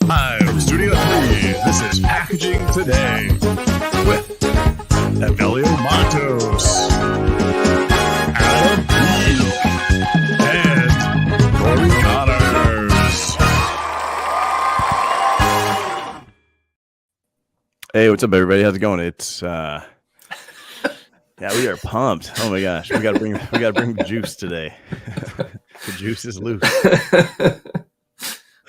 Live Studio 3, this is Packaging Today with Evelio Mattos, Adam B, and Cory Connors. Hey, what's up, everybody? How's it going? It's yeah, we are pumped. Oh my gosh, we gotta bring the juice today. The juice is loose.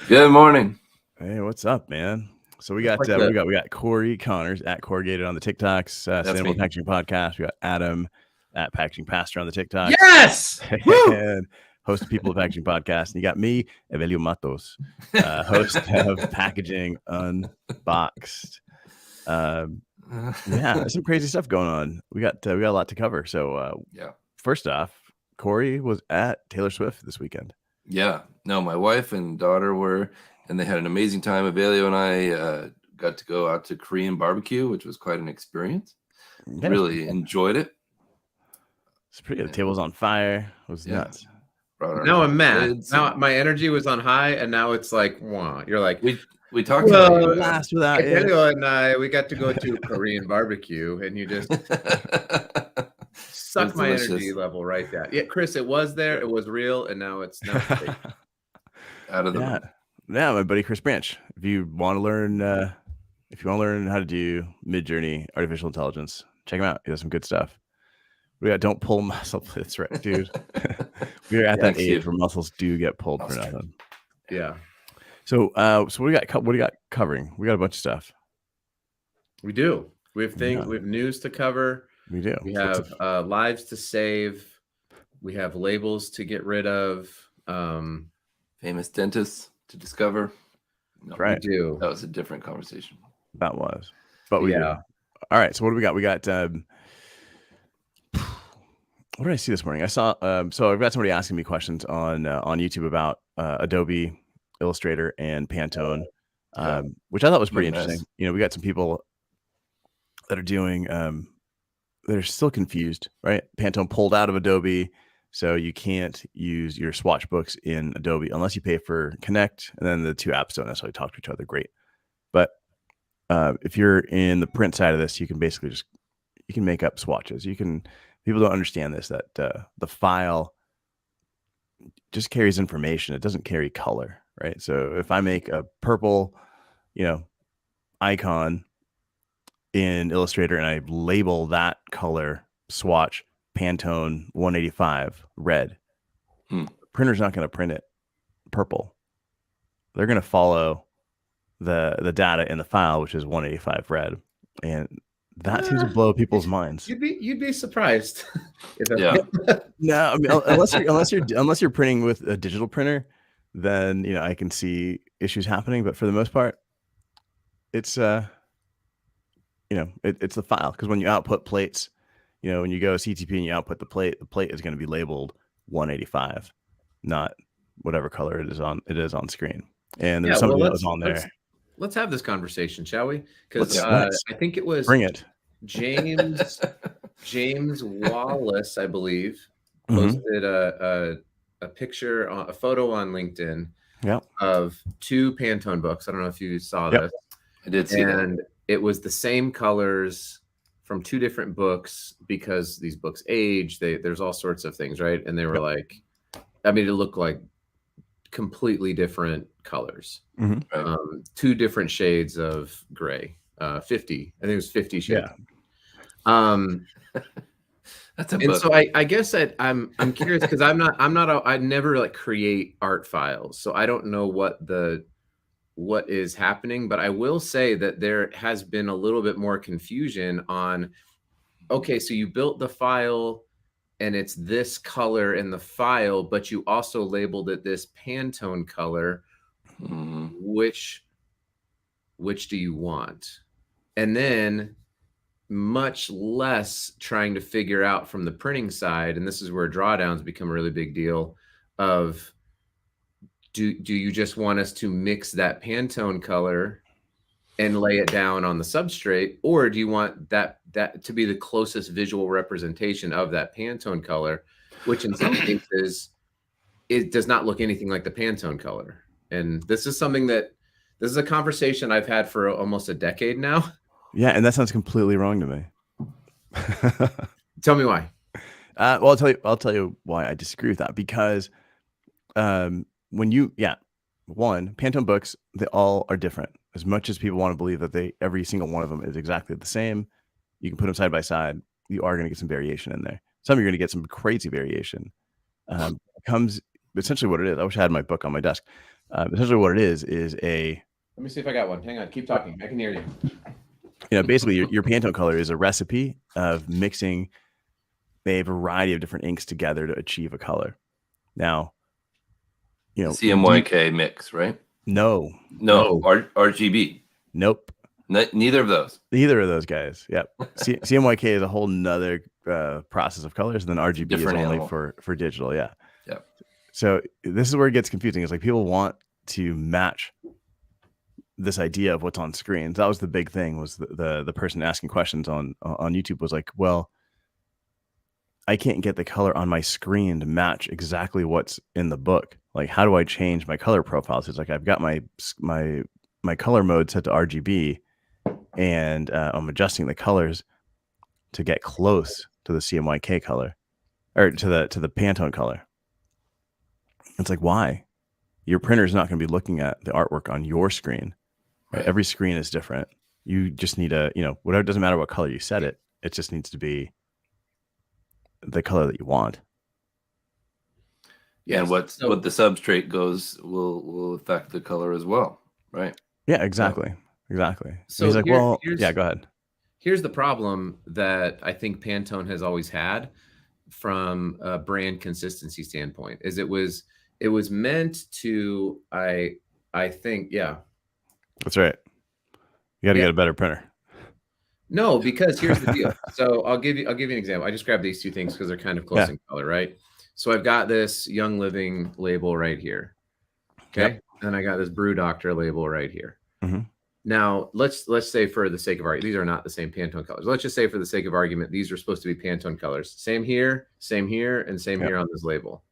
Good morning. Hey, what's up, man? So we got we got Cory Connors at Corrugated on the TikToks, Sustainable Packaging Podcast. We got Adam at Packaging Pastor on the TikToks. Yes, and host of People of Packaging Podcast. And you got me, Evelio Mattos, host of Packaging Unboxed. Yeah, there's some crazy stuff going on. We got a lot to cover. So first off, Cory was at Taylor Swift this weekend. Yeah, no, my wife and daughter were, and they had an amazing time. Evelio and I got to go out to Korean barbecue, which was quite an experience. Yeah, really enjoyed it. It's pretty good. The table's on fire. It was nuts. Now I'm mad. Now my energy was on high, and now it's like, wow. You're like, we talked about it last without Evelio and I. We got to go to Korean barbecue, and you just suck my energy level right down. Yeah, Chris, it was there. It was real, and now it's not out of the room. Yeah, my buddy Chris Branch. If you want to learn how to do mid-journey artificial intelligence, check him out. He does some good stuff. We got don't pull muscle. That's right, dude. We're at that age where muscles do get pulled for nothing. Yeah. So what do we got? What do you got covering? We got a bunch of stuff. We do. We have things. We have news to cover. We do. We have lives to save. We have labels to get rid of. Famous dentists to discover. No, right. We do. That was a different conversation. That was. But we do. All right. So what do we got? We got. What did I see this morning? I saw. So I've got somebody asking me questions on YouTube about Adobe Illustrator and Pantone, which I thought was pretty interesting. You know, we got some people that are doing. They're still confused, right? Pantone pulled out of Adobe, so you can't use your swatch books in Adobe unless you pay for Connect, and then the two apps don't necessarily talk to each other. Great, but if you're in the print side of this, you can basically you can make up swatches. People don't understand this, that the file just carries information. It doesn't carry color, right? So if I make a purple, icon in Illustrator and I label that color swatch Pantone 185 red, the printer's not going to print it purple. They're going to follow the data in the file, which is 185 red, and that seems to blow people's minds. You'd be surprised. Yeah. No, I mean, unless you're printing with a digital printer, then I can see issues happening. But for the most part, it's it's the file, because when you output plates, when you go CTP and you output the plate is going to be labeled 185, not whatever color it is on screen. And there's something that was on there. Let's have this conversation, shall we? Because I think it was James Wallace, I believe, posted a picture, a photo on LinkedIn of two Pantone books. I don't know if you saw this. I did see that. And it was the same colors from two different books, because these books age. There's all sorts of things, right? And they were like, I mean, it looked like completely different colors. Two different shades of gray. 50. I think it was 50 shades. That's a and book. so I guess I'm curious, because I never like create art files, so I don't know what is happening, but I will say that there has been a little bit more confusion on, okay, so you built the file and it's this color in the file, but you also labeled it this Pantone color. Which do you want? And then much less trying to figure out from the printing side, and this is where drawdowns become a really big deal, of do you just want us to mix that Pantone color and lay it down on the substrate, or do you want that to be the closest visual representation of that Pantone color, which in some cases it does not look anything like the Pantone color. And this is something that This is a conversation I've had for almost a decade now. Yeah, and that sounds completely wrong to me. Tell me why. Well, I'll tell you why I disagree with that, because when you Pantone books, they all are different. As much as people want to believe that every single one of them is exactly the same, you can put them side by side. You are going to get some variation in there. Some you're going to get some crazy variation. Comes essentially what it is. I wish I had my book on my desk. Essentially what it is a. Let me see if I got one. Hang on, keep talking. I can hear you. Basically your Pantone color is a recipe of mixing a variety of different inks together to achieve a color. Now, CMYK mix, right? No. RGB. Nope. Neither of those. Neither of those guys. Yep. CMYK is a whole nother process of colors, and then RGB is only for digital. Yeah. Yep. So this is where it gets confusing. It's like people want to match this idea of what's on screen. That was the big thing. Was the person asking questions on YouTube was like, well, I can't get the color on my screen to match exactly what's in the book. Like, how do I change my color profiles? It's like I've got my color mode set to RGB, and I'm adjusting the colors to get close to the CMYK color, or to the Pantone color. It's like, why? Your printer is not going to be looking at the artwork on your screen. Right? Every screen is different. You just need whatever. It doesn't matter what color you set it. It just needs to be the color that you want. Yeah, and what the substrate goes will affect the color as well, right? Yeah, exactly. So he's like, go ahead. Here's the problem that I think Pantone has always had from a brand consistency standpoint is it was meant to, I think, yeah. That's right. You got to get a better printer. No, because here's the deal. So I'll give you an example. I just grabbed these two things because they're kind of close in color, right? So I've got this Young Living label right here. Okay. Yep. And I got this Brew Doctor label right here. Mm-hmm. Now let's say, for the sake of argument, these are not the same Pantone colors. Let's just say, for the sake of argument, these are supposed to be Pantone colors. Same here, and same here on this label.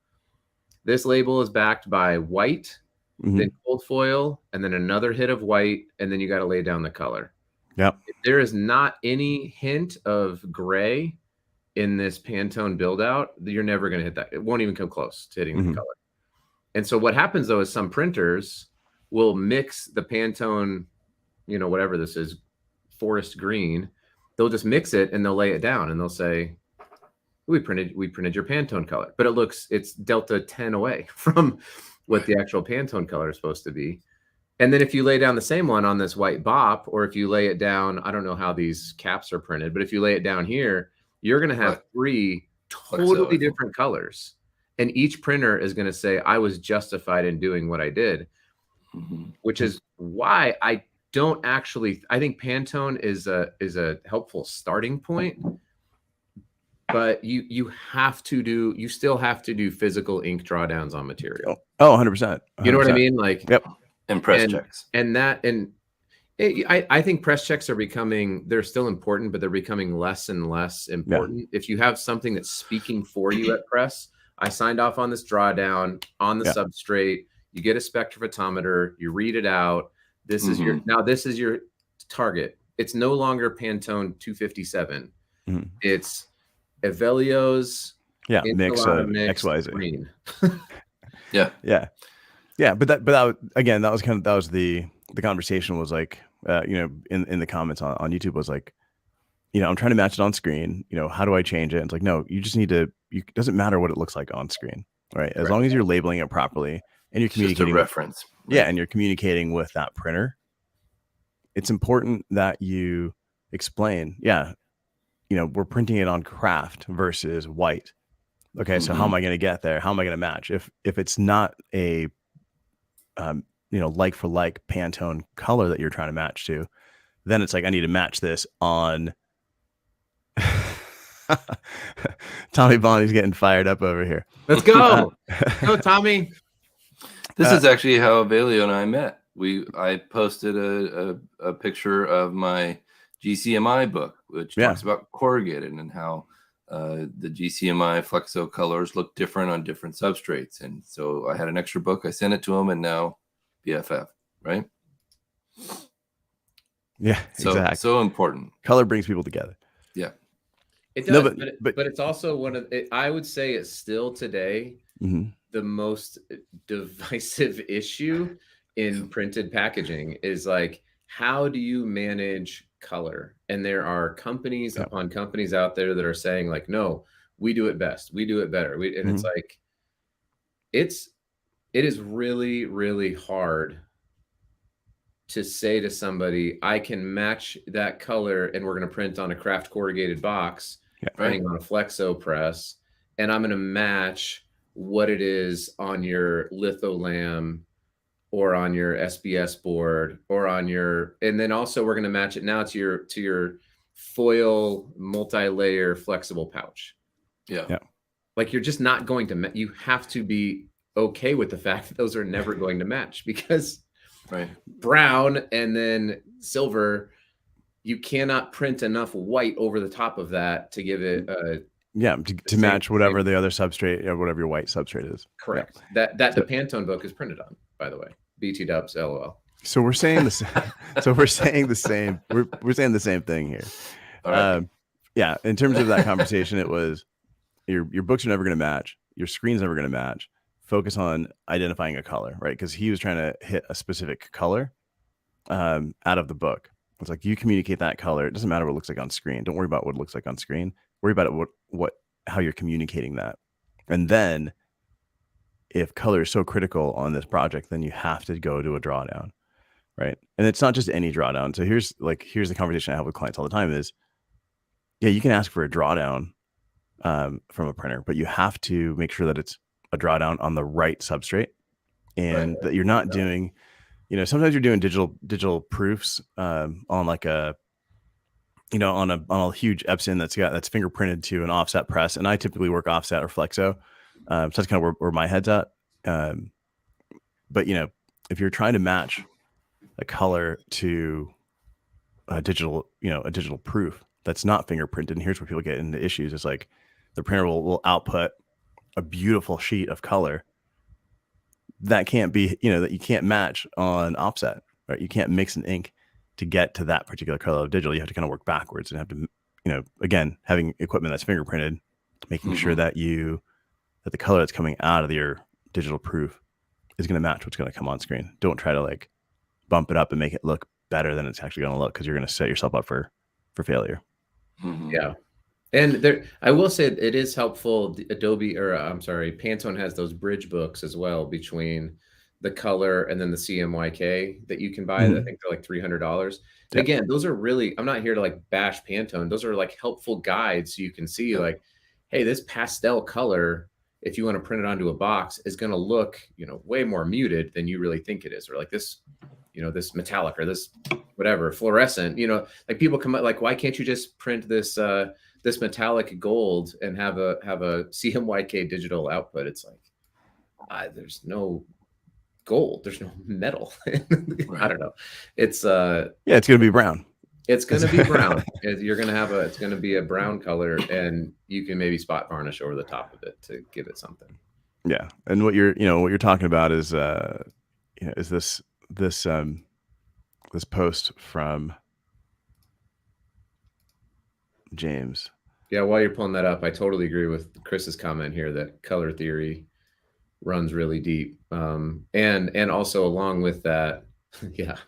This label is backed by white, then cold foil, and then another hit of white, and then you got to lay down the color. Yep. If there is not any hint of gray in this Pantone build out, you're never going to hit that. It won't even come close to hitting the color. And so what happens though is some printers will mix the Pantone, whatever this is, forest green. They'll just mix it and they'll lay it down and they'll say, we printed your Pantone color, but it's delta 10 away from what the actual Pantone color is supposed to be. And then if you lay down the same one on this white bop, or if you lay it down, I don't know how these caps are printed, but if you lay it down here, you're going to have three totally different colors. And each printer is going to say, I was justified in doing what I did, which is why I think Pantone is a helpful starting point, but you still have to do physical ink drawdowns on material. Oh, 100%. You know what I mean? Like, yep. And press checks. I think press checks they're still important, but they're becoming less and less important. Yeah. If you have something that's speaking for you at press, I signed off on this drawdown on the substrate. You get a spectrophotometer, you read it out. This is your target. It's no longer Pantone 257. It's Evelio's mix XYZ green. Yeah, but that was the conversation was like, in the comments on YouTube was like, I'm trying to match it on screen. How do I change it? And it's like, no, you just need to. It doesn't matter what it looks like on screen, right? As long as you're labeling it properly and you're communicating, just a reference. Right? Yeah, and you're communicating with that printer. It's important that you explain. Yeah, we're printing it on craft versus white. Okay, so how am I going to get there? How am I going to match? If it's not a like for like Pantone color that you're trying to match to, then it's like I need to match this on. Tommy Bonnie's getting fired up over here. Let's go, go Tommy. This is actually how Evelio and I met. I posted a picture of my GCMI book, which talks about corrugated and how the GCMI flexo colors look different on different substrates. And so I had an extra book. I sent it to him, and now BFF, right? Yeah, exactly. So important. Color brings people together. Yeah. It does, but it's also one of I would say it's still today the most divisive issue in printed packaging is like, how do you manage color? And there are companies upon companies out there that are saying like, no, we do it best. We do it better. And it's like, it is really, really hard to say to somebody, I can match that color and we're going to print on a craft corrugated box, printing on a flexo press, and I'm going to match what it is on your litholam or on your SBS board or on your, and then also we're going to match it now to your foil multi-layer flexible pouch. Yeah. Like you're just not going to, you have to be okay with the fact that those are never going to match because brown and then silver, you cannot print enough white over the top of that to give it to match whatever the other substrate or whatever your white substrate is. Correct. That the Pantone book is printed on, by the way. BT dubs, LOL. So we're saying this. So we're saying the same. We're saying the same thing here. All right. Yeah. In terms of that conversation, it was your books are never going to match. Your screen's never going to match. Focus on identifying a color, right? Because he was trying to hit a specific color out of the book. It's like you communicate that color. It doesn't matter what it looks like on screen. Don't worry about what it looks like on screen. Worry about it, how you're communicating that. And then if color is so critical on this project, then you have to go to a drawdown, right? And it's not just any drawdown. So here's the conversation I have with clients all the time is, yeah, you can ask for a drawdown from a printer, but you have to make sure that it's a drawdown on the right substrate and that you're not doing, sometimes you're doing digital proofs on like a, on a huge Epson that's fingerprinted to an offset press. And I typically work offset or flexo. So that's kind of where my head's at. But if you're trying to match a color to a digital proof that's not fingerprinted, and here's where people get into issues. It's like the printer will output a beautiful sheet of color that can't be, that you can't match on offset, right? You can't mix an ink to get to that particular color of digital. You have to kind of work backwards and have to, again, having equipment that's fingerprinted, making sure that the color that's coming out of your digital proof is going to match what's going to come on screen. Don't try to like bump it up and make it look better than it's actually going to look, because you're going to set yourself up for failure. Yeah. And I will say it is helpful. Pantone has those bridge books as well between the color and then the CMYK that you can buy. I think they're like $300. Again, those are really, I'm not here to like bash Pantone. Those are like helpful guides. So you can see like, hey, this pastel color, if you want to print it onto a box, is going to look, way more muted than you really think it is. Or like this, this metallic or this whatever fluorescent, like people come up like, why can't you just print this, this metallic gold and have a CMYK digital output? It's like, there's no gold, there's no metal. I don't know. It's it's going to be brown. It's going to be brown. You're going to have it's going to be a brown color, and you can maybe spot varnish over the top of it to give it something. Yeah. And what you're talking about is, is this post from James. Yeah, while you're pulling that up, I totally agree with Chris's comment here that color theory runs really deep. And also along with that,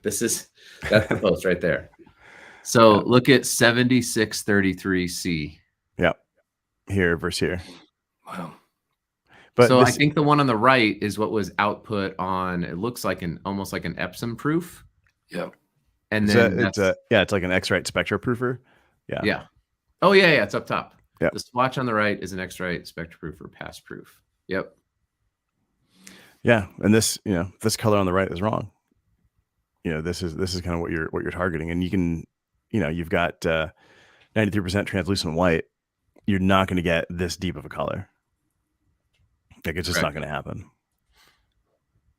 that's the post right there. So look at 7633C. Yep. Here versus here. Wow. But so I think the one on the right is what was output on, it looks like almost like an Epson proof. Yeah. And then it's like an X-Rite Spectraproofer. Yeah. Yeah. Oh yeah, it's up top. Yeah. The swatch on the right is an X-Rite Spectraproof or pass proof. Yep. Yeah, and this color on the right is wrong. This is kind of what you're targeting, and you can, you've got 93% translucent white. You're not going to get this deep of a color. Like it's just not going to happen.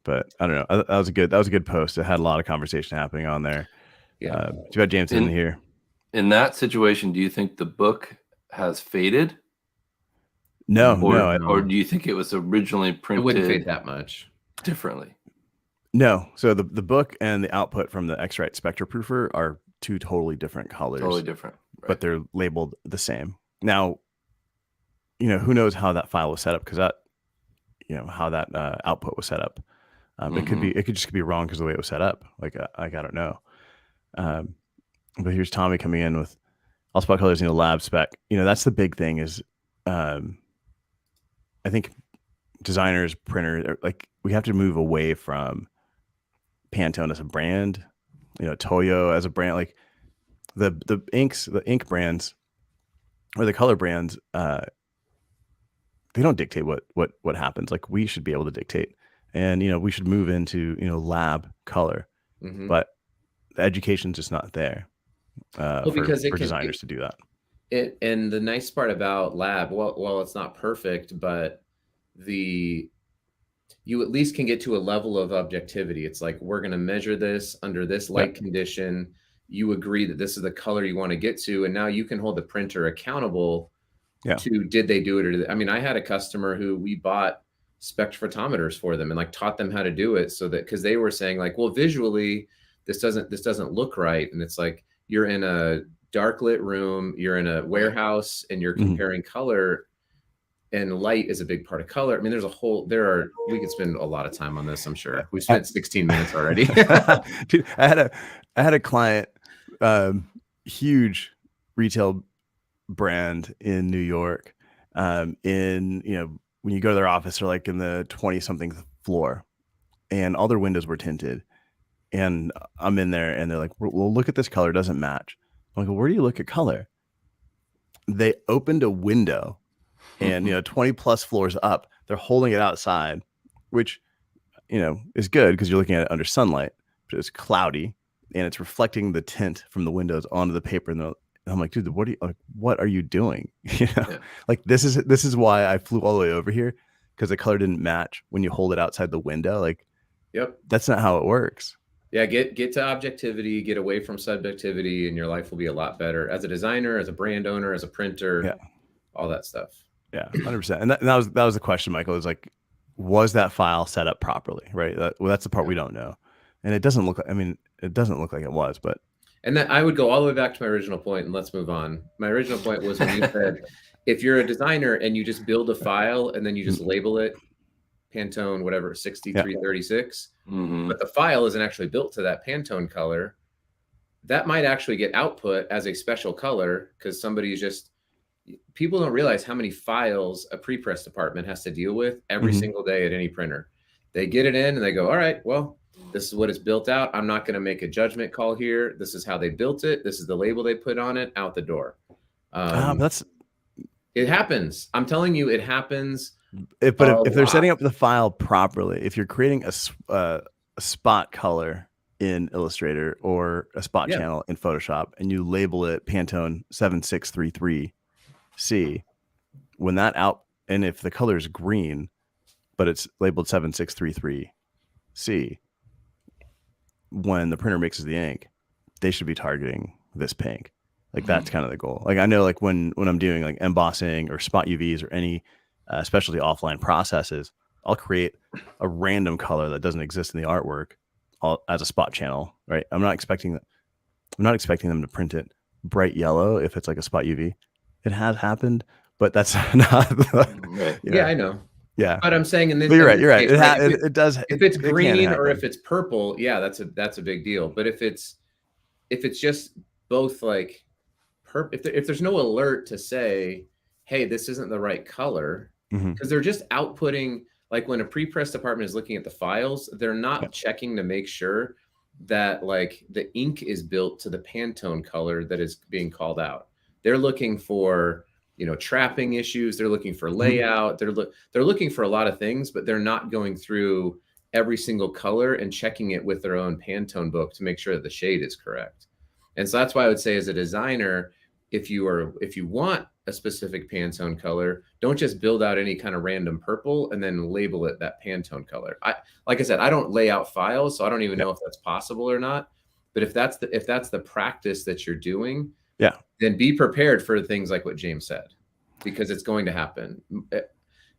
But I don't know. That was a good post. It had a lot of conversation happening on there. Yeah. Too bad James isn't here. In that situation, do you think the book has faded? No, or do you think it was originally printed? It wouldn't fade that much differently. No. So the book and the output from the X-Rite Spectraproofer are two totally different colors. Totally different. Right. But they're labeled the same. Now, who knows how that file was set up, because that, how that output was set up. It could just be wrong because of the way it was set up. Like I don't know. But here's Tommy coming in with all spot colors, lab spec. That's the big thing is, I think designers, printers, like we have to move away from Pantone as a brand, Toyo as a brand. Like the ink brands or the color brands, they don't dictate what happens. Like we should be able to dictate, and we should move into lab color, but the education's just not there for designers to do that. And the nice part about lab, well, it's not perfect, but you at least can get to a level of objectivity. It's like, we're going to measure this under this light condition. You agree that this is the color you want to get to. And now you can hold the printer accountable to, did they do it? I mean, I had a customer who we bought spectrophotometers for them and like taught them how to do it, so that, because they were saying like, well, visually this doesn't look right. And it's like, you're in a dark lit room, you're in a warehouse, and you're comparing color, and light is a big part of color. I mean, we could spend a lot of time on this, I'm sure. We spent 16 minutes already. Dude, I had a client, huge retail brand in New York. When you go to their office, they're like in the 20-something floor, and all their windows were tinted. And I'm in there, and they're like, well, look at this color, it doesn't match. I'm like, well, where do you look at color? They opened a window, and 20 plus floors up, they're holding it outside, which is good because you're looking at it under sunlight, but it's cloudy and it's reflecting the tint from the windows onto the paper. And I'm like, dude, what are you doing? Like this is why I flew all the way over here, because the color didn't match when you hold it outside the window. Like, that's not how it works. Yeah, get to objectivity, get away from subjectivity, and your life will be a lot better as a designer, as a brand owner, as a printer, all that stuff. Yeah, 100%. And that was the question, Michael, is like, was that file set up properly? Right. That's the part we don't know. And it doesn't look like it was, but. And that I would go all the way back to my original point, and let's move on. My original point was when you said, if you're a designer and you just build a file and then you just label it Pantone, whatever, 6336, but the file isn't actually built to that Pantone color, that might actually get output as a special color, because people don't realize how many files a pre-press department has to deal with every single day at any printer. They get it in and they go, all right, well, this is what it's built out. I'm not going to make a judgment call here. This is how they built it. This is the label they put on it, out the door. It happens. I'm telling you, it happens. If they're setting up the file properly, if you're creating a spot color in Illustrator or a spot channel in Photoshop, and you label it Pantone 7633C, when that out, and if the color is green, but it's labeled 7633C, when the printer mixes the ink, they should be targeting this pink. Like that's kind of the goal. Like I know, like when I'm doing like embossing or spot UVs or any specialty offline processes, I'll create a random color that doesn't exist in the artwork as a spot channel, right? I'm not expecting them to print it bright yellow if it's like a spot UV. It has happened, but that's not. Yeah, I know. Yeah, but I'm saying in this, you're right. It does. If it's green or if it's purple, yeah, that's a big deal. But if it's just both, like, if there's no alert to say, hey, this isn't the right color, because they're just outputting. Like when a pre-press department is looking at the files, they're not checking to make sure that like the ink is built to the Pantone color that is being called out. They're looking for, trapping issues. They're looking for layout. They're looking for a lot of things, but they're not going through every single color and checking it with their own Pantone book to make sure that the shade is correct. And so that's why I would say, as a designer, if you want a specific Pantone color, don't just build out any kind of random purple and then label it that Pantone color. Like I said, I don't lay out files, so I don't even know if that's possible or not. But if that's the practice that you're doing, then be prepared for things like what James said, because it's going to happen.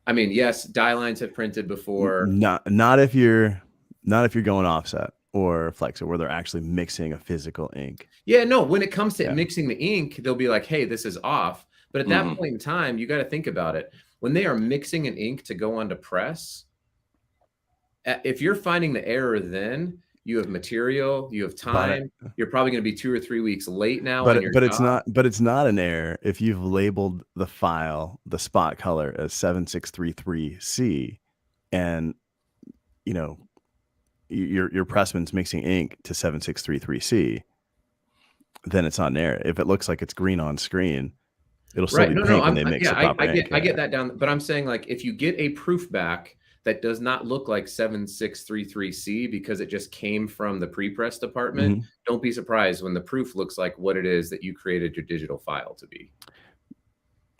I mean, yes, die lines have printed before. Not if you're going offset. or Flexo, where they're actually mixing a physical ink. Yeah, no, when it comes to mixing the ink, they'll be like, hey, this is off. But at that point in time, you got to think about it. When they are mixing an ink to go onto press, if you're finding the error, then you have material, you have time. You're probably going to be 2 or 3 weeks late now. But it's not an error if you've labeled the file, the spot color, as 7633C, and you know your pressman's mixing ink to 7633C. Then it's not an error. If it looks like it's green on screen, it'll still be pink when they mix the proper ink. I get that down, but I'm saying, like, if you get a proof back that does not look like 7633C because it just came from the pre-press department, don't be surprised when the proof looks like what it is that you created your digital file to be.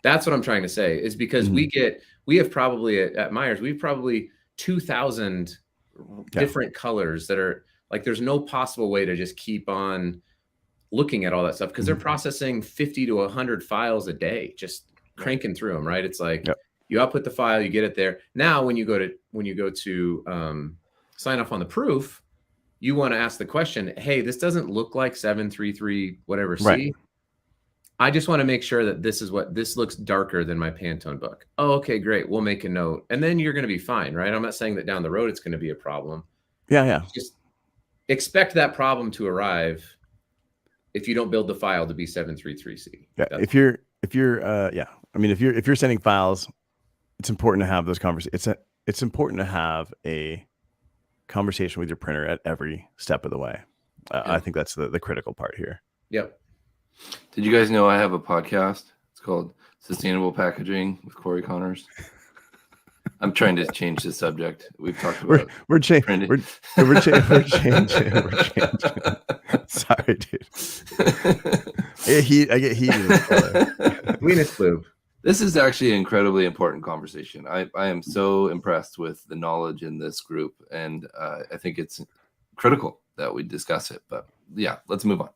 That's what I'm trying to say, is because we have probably at Myers, we've probably 2,000 different colors that are like, there's no possible way to just keep on looking at all that stuff, because they're processing 50 to 100 files a day, just cranking through them, right? It's like, you output the file, you get it there. Now, when you go to sign off on the proof, you want to ask the question, hey, this doesn't look like 733 whatever C. I just want to make sure that this looks darker than my Pantone book. Oh, okay, great. We'll make a note. And then you're going to be fine, right? I'm not saying that down the road it's going to be a problem. Yeah. Just expect that problem to arrive if you don't build the file to be 733C. Yeah. If you're sending files, it's important to have those conversations. It's important to have a conversation with your printer at every step of the way. I think that's the critical part here. Yep. Did you guys know I have a podcast? It's called Sustainable Packaging with Cory Connors. I'm trying to change the subject. We've talked about we're changing. We're changing. Sorry, dude. I get heated. Venus lube. This is actually an incredibly important conversation. I am so impressed with the knowledge in this group, and I think it's critical that we discuss it. But yeah, let's move on.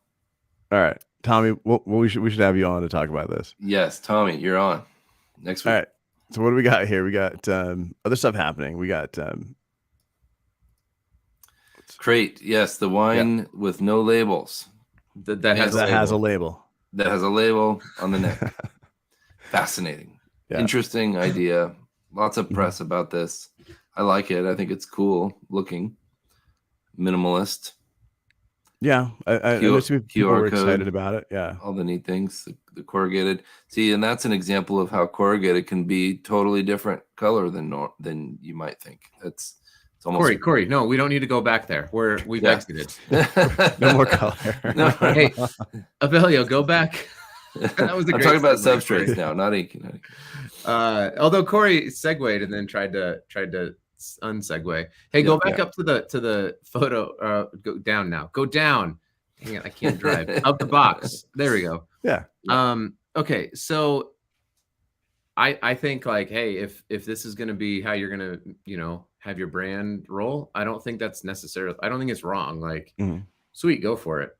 All right, Tommy, we should have you on to talk about this. Yes, Tommy, you're on next week. All right. So what do we got here? We got other stuff happening. We got Crate. Yes, the wine with no labels. That has a label. That has a label on the neck. Fascinating. Interesting idea. Lots of press about this. I like it. I think it's cool looking. Minimalist. Yeah. I know people were excited about it. Yeah. All the neat things. The corrugated. See, and that's an example of how corrugated can be totally different color than you might think. It's almost Cory, no, we don't need to go back there. We've exited. No more color. No. Hey, Evelio, go back. That was I'm talking about substrates now, not ink. Although Cory segued and then tried to unsegue. Hey, go back up to the photo. Go down now. Go down. Dang it, I can't drive. Up the box. There we go. Yeah. Okay, so I think, like, hey, if this is going to be how you're going to have your brand roll, I don't think that's necessarily. I don't think it's wrong. Like, sweet, go for it.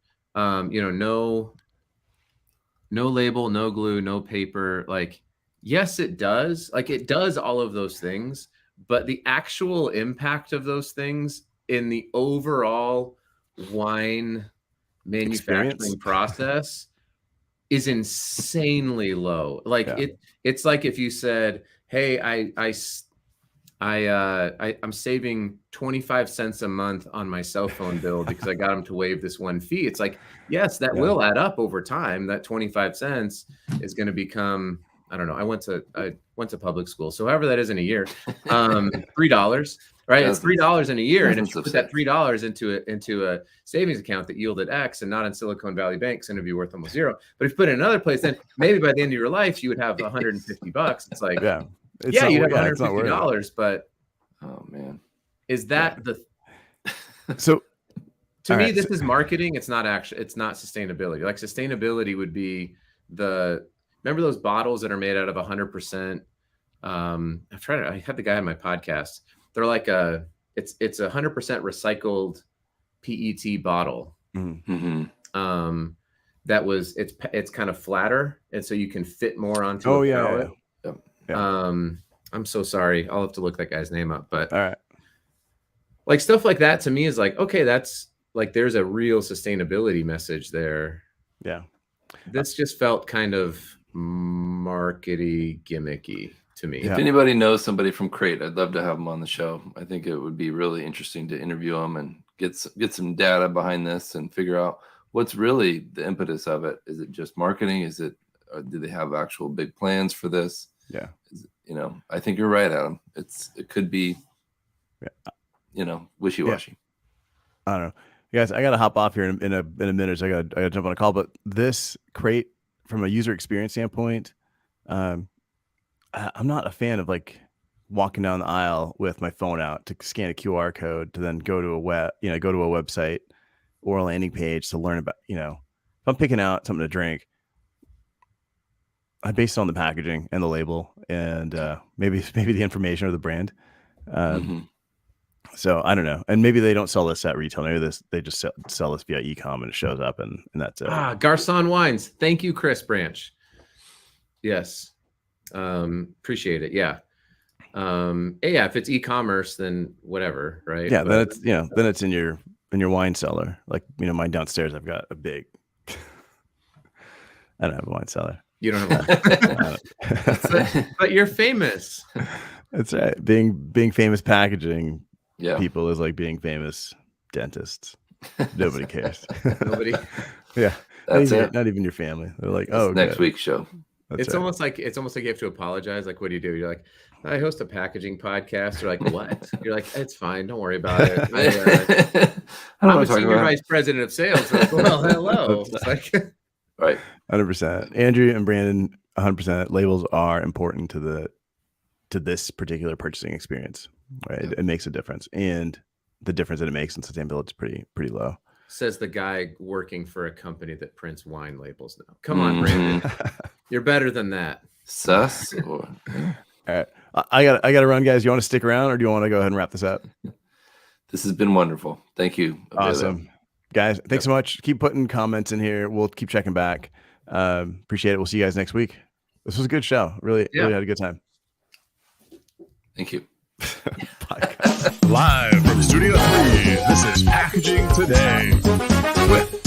No label, no glue, no paper. Like, yes, it does. Like, it does all of those things, but the actual impact of those things in the overall wine manufacturing process is insanely low. Like, it's like if you said, hey, I'm saving 25 cents a month on my cell phone bill because I got them to waive this one fee. It's like, yes, that will add up over time. That 25 cents is going to become, I don't know. I went to public school, so however that is in a year, $3, right? It's $3 in a year, and if you put that $3 into a savings account that yielded X, and not in Silicon Valley Bank, it's going to be worth almost zero. But if you put it in another place, then maybe by the end of your life you would have $150. It's like, you'd have $150, but oh man, is that so? To me, this is marketing. It's not sustainability. Like, sustainability would be remember those bottles that are made out of 100%. I had the guy on my podcast. They're like it's 100% recycled PET bottle. Mm-hmm. It's kind of flatter, and so you can fit more onto a pallet. Yeah. I'm so sorry. I'll have to look that guy's name up, but all right. like stuff like that to me is like, okay, that's like there's a real sustainability message there. Yeah. This just felt kind of markety gimmicky to me. If anybody knows somebody from Crate, I'd love to have them on the show. I think it would be really interesting to interview them and get some data behind this and figure out what's really the impetus of it. Is it just marketing? Is it, or do they have actual big plans for this? Yeah. You know, I think you're right, Adam. It could be, you know, wishy-washy. Yeah. I don't know. You guys, I got to hop off here in a minute. So I got to jump on a call, but this Crate from a user experience standpoint, I'm not a fan of like walking down the aisle with my phone out to scan a QR code to then go to a website or a landing page to learn about, if I'm picking out something to drink, I base it on the packaging and the label and maybe the information or the brand. So I don't know. And maybe they don't sell this at retail. Maybe they just sell this via e-com and it shows up and that's it. Garcon Wines. Thank you, Chris Branch. Yes. Appreciate it. Yeah. Yeah, if it's e-commerce, then whatever, right? Yeah, then it's then it's in your wine cellar. Like, mine downstairs, I've got a big I don't have a wine cellar. You don't have a but you're famous. That's right. Being famous packaging people is like being famous dentists. Nobody cares. Nobody. Yeah. That's not even your family. They're like, that's next week's show. It's almost like you have to apologize. Like, what do? You're like, I host a packaging podcast. You're like, what? You're like, it's fine. Don't worry about it. I'm a senior vice president of sales. Like, well, hello. It's like, right. 100%. Andrew and Brandon, 100%. Labels are important to this particular purchasing experience. Right. It makes a difference, and the difference that it makes in sustainability is pretty low. Says the guy working for a company that prints wine labels now. Come on, Brandon. You're better than that. Sus. All right. I gotta run, guys. You want to stick around or do you want to go ahead and wrap this up? This has been wonderful. Thank you. Awesome. Guys, thanks so much. Keep putting comments in here. We'll keep checking back. Appreciate it. We'll see you guys next week. This was a good show. Really had a good time. Thank you. Live from Studio 3, this is Packaging Today with